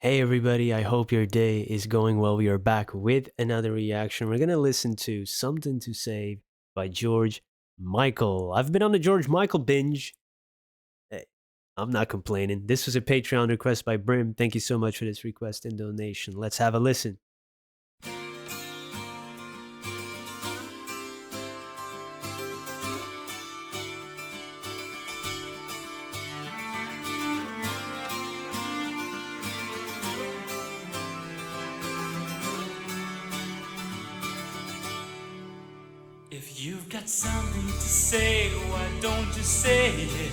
Hey everybody, I hope your day is going well. We are back with another reaction. We're going to listen to Something to Save by George Michael. I've been on the George Michael binge. Hey, I'm not complaining. This was a Patreon request by Brim. Thank you so much for this request and donation. Let's have a listen. If you've got something to say, why don't you say it?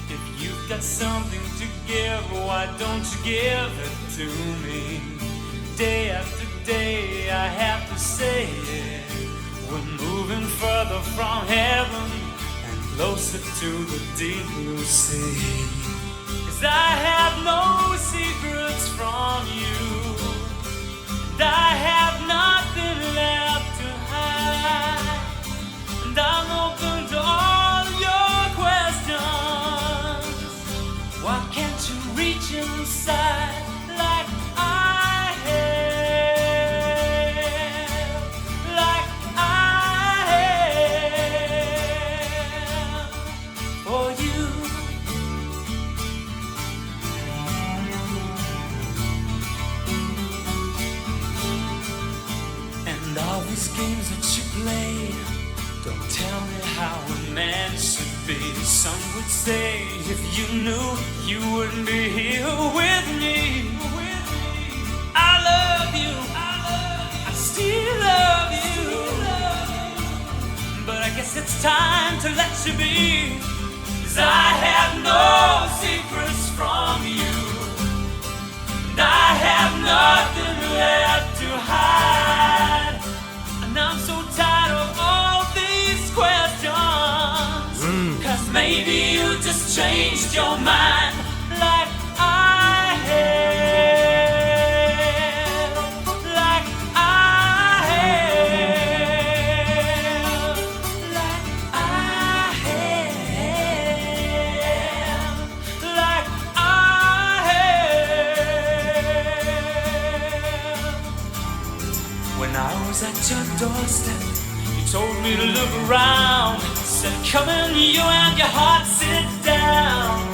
If you've got something to give, why don't you give it to me? Day after day, I have to say it. We're moving further from heaven and closer to the deep blue sea. 'Cause I have no secrets from you, and I have nothing left to hide. And I'm open to all your questions. Why can't you reach inside like I have? Like I have for you. And all these games that you play, don't tell me how a man should be. Some would say if you knew, you wouldn't be here with me. I love you, I still love you, but I guess it's time to let you be. 'Cause I have no secrets from you, and I have nothing left to hide. And I'm so tired of all these questions. 'Cause maybe you just changed your mind like I have. Like I have. Like I have. Like I have. When I was at your doorstep, you told me to look around. Said, come in, you and your heart, sit down.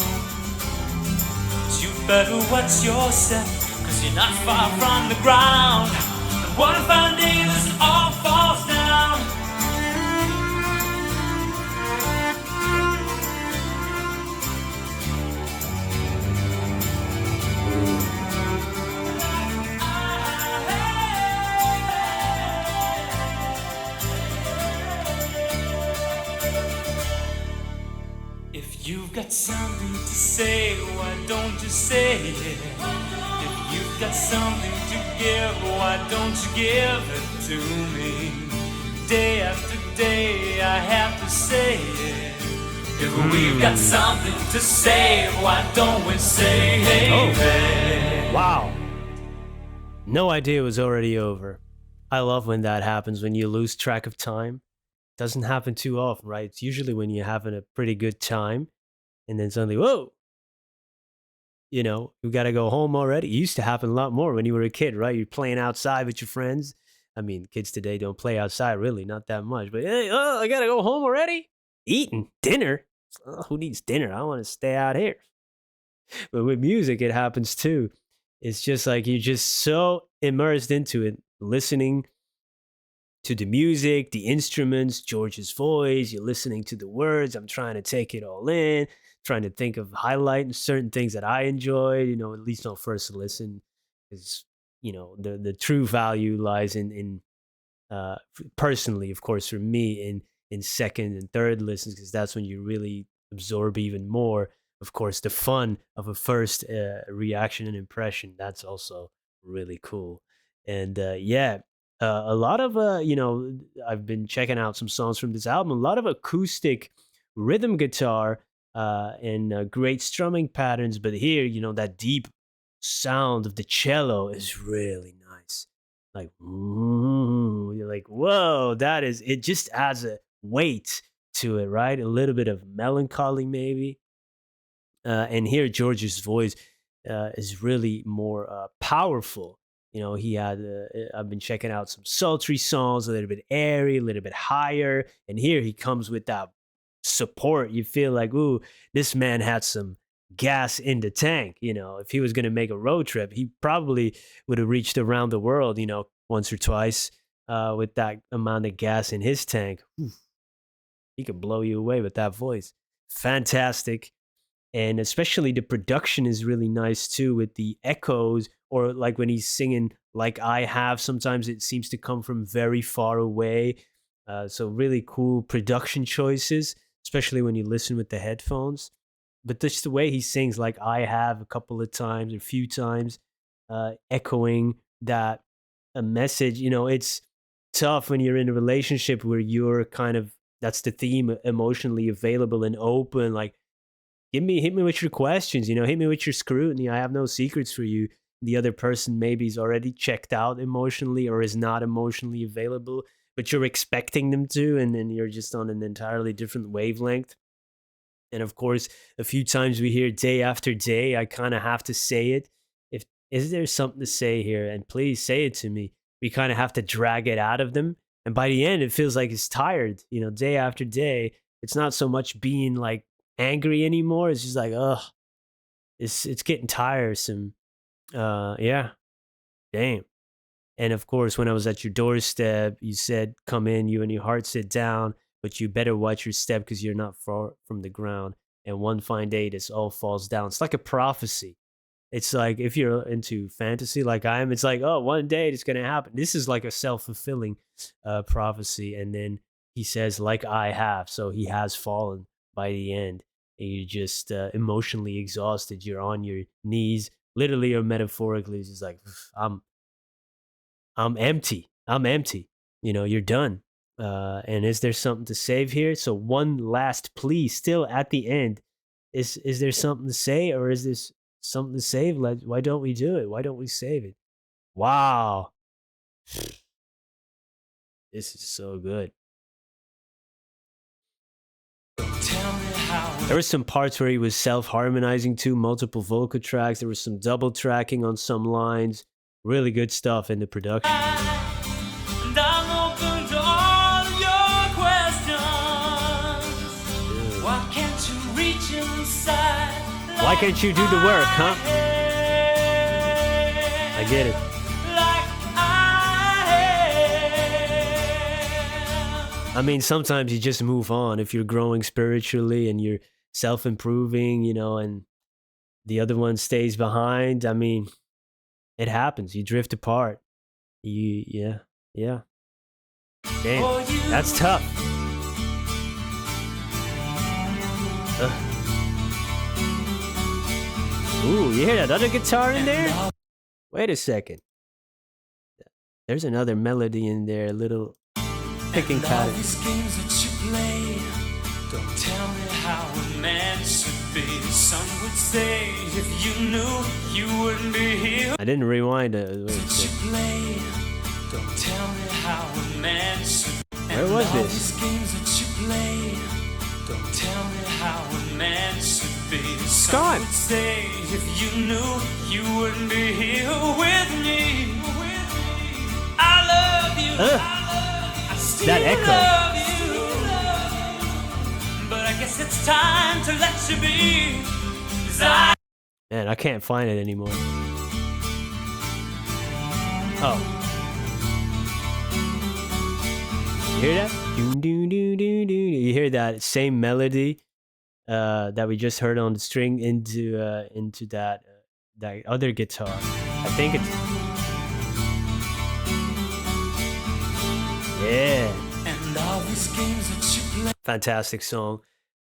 But you better watch yourself, 'cause you're not far from the ground. And one fine day this all falls down. If you've got something to say, why don't you say it? If you've got something to give, why don't you give it to me? Day after day, I have to say it. If we've got something to say, why don't we say it? Wow. No idea it was already over. I love when that happens, when you lose track of time. Doesn't happen too often, right? It's usually when you're having a pretty good time and then suddenly, whoa, you got to go home already. It used to happen a lot more when you were a kid, right? You're playing outside with your friends. I mean, kids today don't play outside really, not that much. But hey, I got to go home already? Eating dinner? Who needs dinner? I want to stay out here. But with music, it happens too. It's just like you're just so immersed into it, listening to the music, the instruments, George's voice. You're listening to the words. I'm trying to take it all in, trying to think of highlighting certain things that I enjoyed, at least on first listen. Because, the true value lies in personally, of course, for me, in second and third listens, because that's when you really absorb even more. Of course, the fun of a first reaction and impression, that's also really cool. And yeah, a lot of I've been checking out some songs from this album. A lot of acoustic rhythm guitar and great strumming patterns. But here, that deep sound of the cello is really nice. Like, you're like, whoa, that is, it just adds a weight to it, right? A little bit of melancholy, maybe. And hear George's voice. is really more powerful. He had. I've been checking out some sultry songs, a little bit airy, a little bit higher, and here he comes with that support. You feel like, ooh, this man had some gas in the tank. If he was going to make a road trip, he probably would have reached around the world, once or twice with that amount of gas in his tank. Ooh, he could blow you away with that voice. Fantastic. And especially the production is really nice too, with the echoes, or like when he's singing like I have, sometimes it seems to come from very far away. So really cool production choices, especially when you listen with the headphones. But just the way he sings like I have a couple of times or a few times, echoing that a message. It's tough when you're in a relationship where you're kind of, that's the theme, emotionally available and open. Like, hit me with your questions, hit me with your scrutiny. I have no secrets for you. The other person maybe is already checked out emotionally or is not emotionally available, but you're expecting them to, and then you're just on an entirely different wavelength. And of course, a few times we hear day after day, I kind of have to say it. If is there something to say here? And please say it to me. We kind of have to drag it out of them. And by the end, it feels like it's tired, day after day. It's not so much being like angry anymore. It's just like, ugh, it's getting tiresome. Yeah, damn. And of course, when I was at your doorstep, you said, "Come in, you and your heart sit down, but you better watch your step because you're not far from the ground. And one fine day, this all falls down." It's like a prophecy. It's like if you're into fantasy like I am, it's like, oh, one day it's gonna happen. This is like a self-fulfilling prophecy. And then he says, like I have, so he has fallen by the end. And you're just emotionally exhausted. You're on your knees, literally or metaphorically. It's just like, I'm empty. I'm empty. You're done. And is there something to save here? So one last plea still at the end. Is there something to say, or is this something to save? Like, why don't we do it? Why don't we save it? Wow. This is so good. Tell me how There were some parts where he was self-harmonizing too, multiple vocal tracks. There was some double tracking on some lines. Really good stuff in the production. and I'm open to all your questions. Why can't you reach inside? Why can't you do the work, huh? I get it. I mean, sometimes you just move on if you're growing spiritually and you're self-improving, and the other one stays behind. I mean, it happens. You drift apart. Yeah. Damn, that's tough. Ooh, you hear that other guitar in there? Wait a second. There's another melody in there, a little picking pattern. These games that you play, don't tell me how a man should be. Some would say if you knew, you wouldn't be here. I didn't rewind it. That you play, don't tell me how a man should be. Where was all this? These games that you play, don't tell me how a man should be. Scott. Some would say if you knew, you wouldn't be here with me. I love you. I still That echo. love you. But I guess it's time to let you be. 'Cause Man, I can't find it anymore. Oh. You hear that? You hear that same melody that we just heard on the string into that other guitar. I think it's and all these games that you play. fantastic song.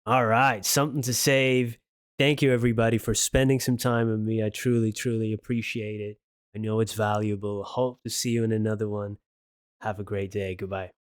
All right, something to save. Thank you everybody for spending some time with me. I truly, truly appreciate it. I know it's valuable. Hope to see you in another one. Have a great day. Goodbye.